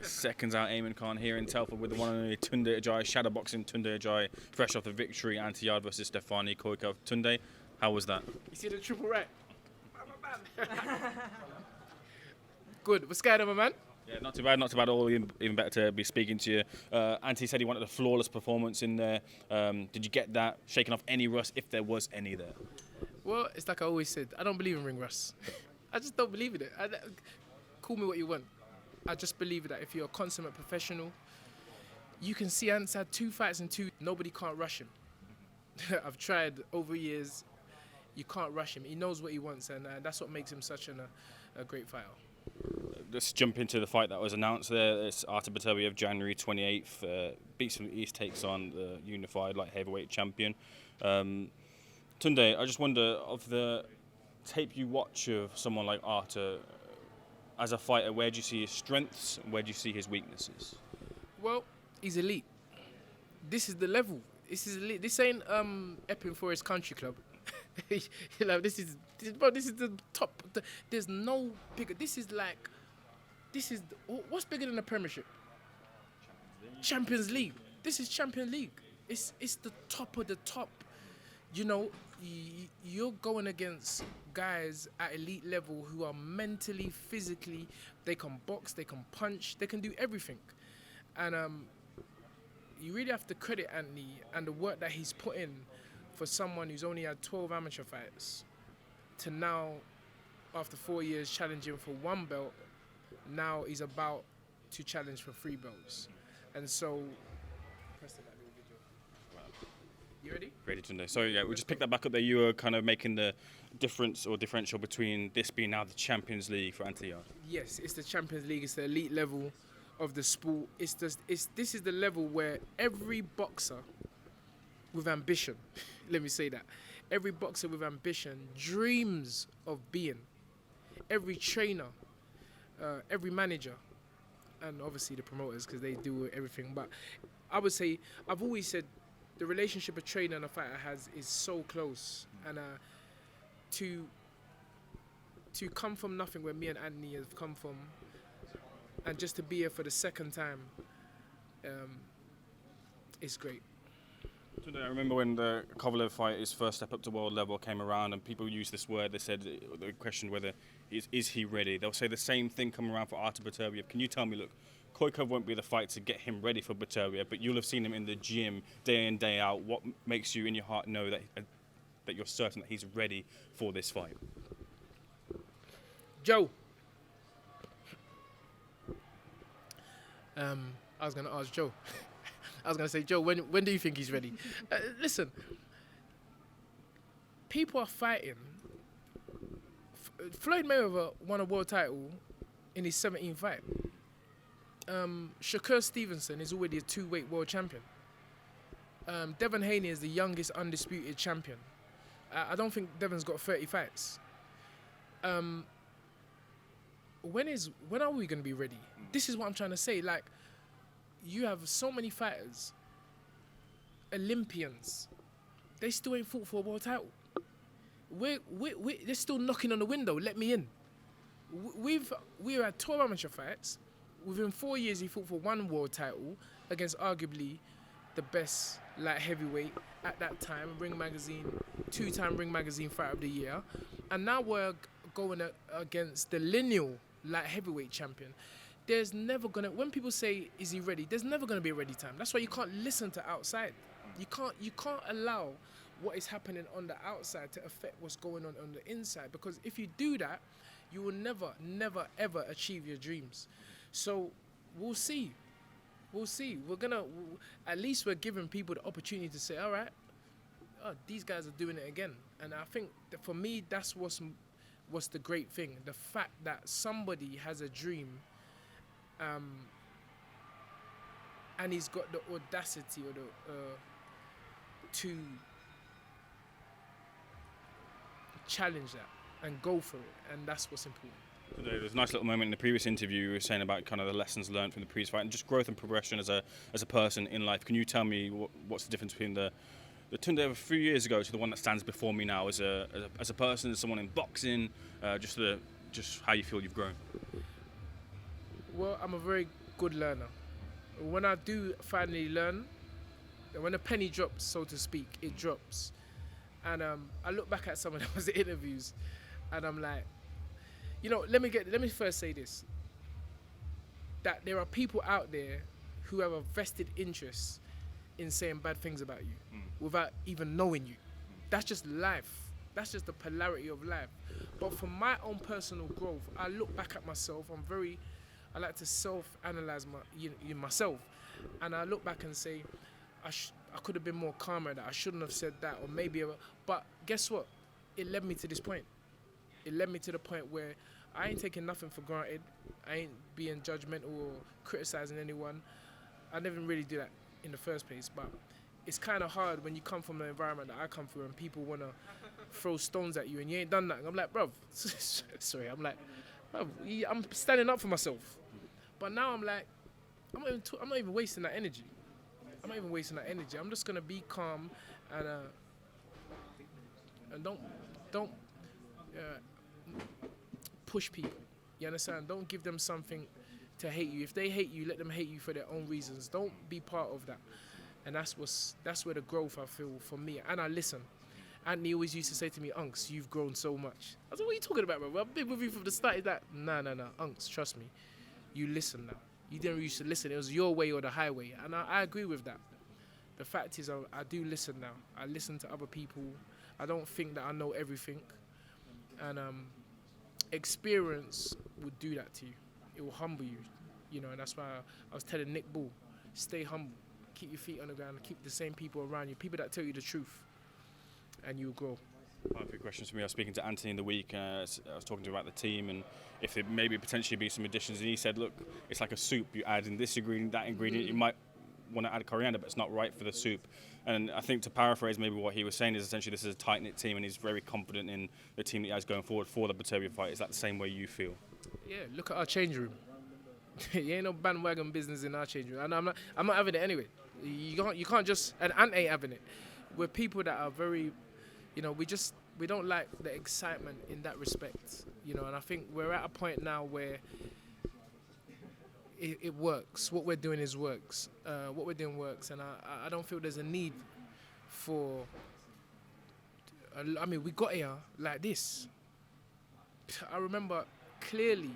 Seconds out, Ayman Khan here in Telford with the one and only Tunde Ajayi, shadowboxing Tunde Ajayi, fresh off the victory anti-Yarde versus Stefani Koykov. Tunde, how was that? You see the triple right? Good. What's going on, my man? Yeah, not too bad, not too bad at all. Even better to be speaking to you. Anti said he wanted a flawless performance in there. Did you get that? Shaking off any rust, if there was any there? Well, it's like I always said, I don't believe in ring rust. I just don't believe in it. Call me what you want. I just believe that if you're a consummate professional, you can see Ant's had 2 fights in 2. Nobody can't rush him. I've tried over years. You can't rush him. He knows what he wants, and that's what makes him such a great fighter. Let's jump into the fight that was announced there. It's ARTUR BETERBIEV, January 28th. Beats from the East takes on the unified light heavyweight champion. Tunde, I just wonder, of the tape you watch of someone like ARTUR, as a fighter, where do you see his strengths and where do you see his weaknesses? Well, he's elite. This is the level. This is elite. This ain't Epping Forest Country Club. You know, this is the top. There's no bigger. This is what's bigger than the Premiership? Champions League. This is Champions League. It's the top of the top. You know, you're going against guys at elite level who are mentally, physically, they can box, they can punch, they can do everything. And you really have to credit Anthony and the work that he's put in for someone who's only had 12 amateur fights to now, after 4 years, challenging for 1 belt. Now he's about to challenge for 3 belts. And so, you ready? Ready, Tunde. So yeah, we'll just pick that back up there. You were kind of making the difference or differential between this being now the Champions League for anti-Yarde. Yes, it's the Champions League. It's the elite level of the sport. This is the level where every boxer with ambition, let me say that, every boxer with ambition dreams of being. Every trainer, every manager, and obviously the promoters, because they do everything. But I would say, I've always said, the relationship a trainer and a fighter has is so close, and to come from nothing where me and Anthony have come from, and just to be here for the second time, it's great. Tunde, I remember when the Kovalev fight, his first step up to world level, came around, and people used this word. They said, they questioned whether is he ready. They'll say the same thing coming around for ARTUR BETERBIEV. Can you tell me, look, Koykov won't be the fight to get him ready for BETERBIEV, but you'll have seen him in the gym day in, day out. What makes you in your heart know that you're certain that he's ready for this fight? Joe. I was going to ask Joe. I was going to say, Joe, when do you think he's ready? Listen, people are fighting. Floyd Mayweather won a world title in his 17th fight. Shakur Stevenson is already a 2-weight world champion. Devin Haney is the youngest undisputed champion. I don't think Devon's got 30 fights. When are we going to be ready? This is what I'm trying to say. Like, you have so many fighters, Olympians. They still ain't fought for a world title. They're still knocking on the window. Let me in. We've had 12 amateur fights. Within 4 years, he fought for 1 world title against arguably the best light heavyweight at that time, Ring Magazine, 2-time Ring Magazine Fighter of the Year. And now we're going against the lineal light heavyweight champion. There's never gonna, when people say, is he ready? There's never gonna be a ready time. That's why you can't listen to outside. You can't allow what is happening on the outside to affect what's going on the inside. Because if you do that, you will never, ever achieve your dreams. So we'll see. We'll see. At least we're giving people the opportunity to say, all right, these guys are doing it again. And I think that for me, that's what's the great thing. The fact that somebody has a dream, and he's got the audacity or to challenge that and go for it. And that's what's important. There was a nice little moment in the previous interview you were saying about kind of the lessons learned from the previous fight and just growth and progression as a person in life. Can you tell me what's the difference between the the Tunde of a few years ago to the one that stands before me now as a person, as someone in boxing, just how you feel you've grown? Well, I'm a very good learner. When I do finally learn, when a penny drops, so to speak, it drops. And I look back at some of those interviews, and I'm like, let me first say this: that there are people out there who have a vested interest in saying bad things about you without even knowing you. That's just life. That's just the polarity of life. But for my own personal growth, I look back at myself. I like to self-analyze myself, and I look back and say, I could have been more calmer. That I shouldn't have said that, or maybe. But guess what? It led me to this point. It led me to the point where I ain't taking nothing for granted. I ain't being judgmental or criticizing anyone. I never really do that in the first place. But it's kind of hard when you come from the environment that I come from, and people want to throw stones at you, and you ain't done that. I'm like, bruv, sorry. I'm like, bruv, I'm standing up for myself. But now I'm like, I'm not even wasting that energy. I'm just gonna be calm and don't push people. You understand? Don't give them something to hate you. If they hate you, let them hate you for their own reasons. Don't be part of that. And that's where the growth I feel for me. And I listen. Anthony always used to say to me, Unks, you've grown so much. I was like, what are you talking about, bro? I've been with you from the start. He's like, no, Unks, trust me. You listen now. You didn't used to listen. It was your way or the highway. And I agree with that. The fact is, I do listen now. I listen to other people. I don't think that I know everything. And experience will do that to you. It will humble you, and that's why I was telling Nick Bull, stay humble. Keep your feet on the ground. Keep the same people around you. People that tell you the truth. And you'll grow. A few questions for me. I was speaking to Anthony in the week. I was talking to him about the team and if there maybe potentially be some additions. And he said, look, it's like a soup. You add in this ingredient, that ingredient. You might want to add coriander, but it's not right for the soup. And I think to paraphrase maybe what he was saying is essentially this is a tight-knit team and he's very confident in the team that he has going forward for the Beterbiev fight. Is that the same way you feel? Yeah, look at our change room. You ain't no bandwagon business in our change room. And I'm not having it anyway. You can't just, and Ant ain't having it. We're people that are very, we don't like the excitement in that respect, and I think we're at a point now where it works. What we're doing works. What we're doing works, and I don't feel there's a need for. We got here like this. I remember clearly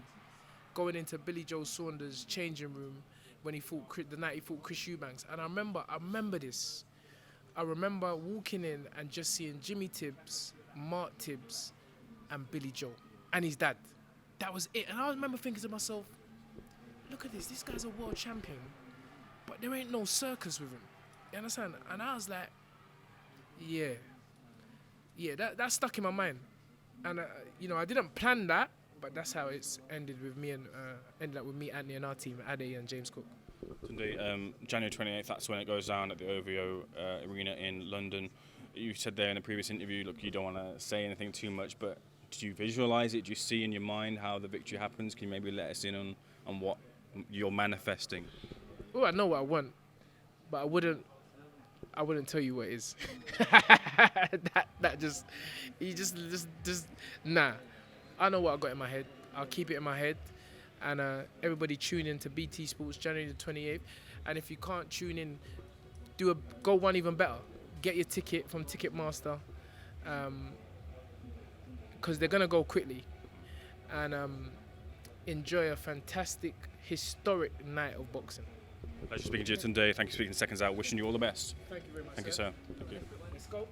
going into Billy Joe Saunders' changing room when the night he fought Chris Eubanks, and I remember this. I remember walking in and just seeing Jimmy Tibbs, Mark Tibbs, and Billy Joe, and his dad. That was it. And I remember thinking to myself, look at this. This guy's a world champion, but there ain't no circus with him. You understand? And I was like, yeah, that stuck in my mind. And I didn't plan that, but that's how it's ended with me and ended up with me, Anthony, and our team, Ade and James Cook. Tunde, January 28th, that's when it goes down at the OVO Arena in London. You said there in a previous interview, look, you don't want to say anything too much, but do you visualise it? Do you see in your mind how the victory happens? Can you maybe let us in on what you're manifesting? Well, I know what I want, but I wouldn't tell you what it is. Nah. I know what I got in my head. I'll keep it in my head. And everybody tune in to BT Sports January the 28th. And if you can't tune in, go one even better. Get your ticket from Ticketmaster, because they're gonna go quickly. And enjoy a fantastic, historic night of boxing. Pleasure speaking to you, Tunde. Thank you for speaking to SecondsOut. Wishing you all the best. Thank you very much. Thank you, sir. Thank you. Let's go.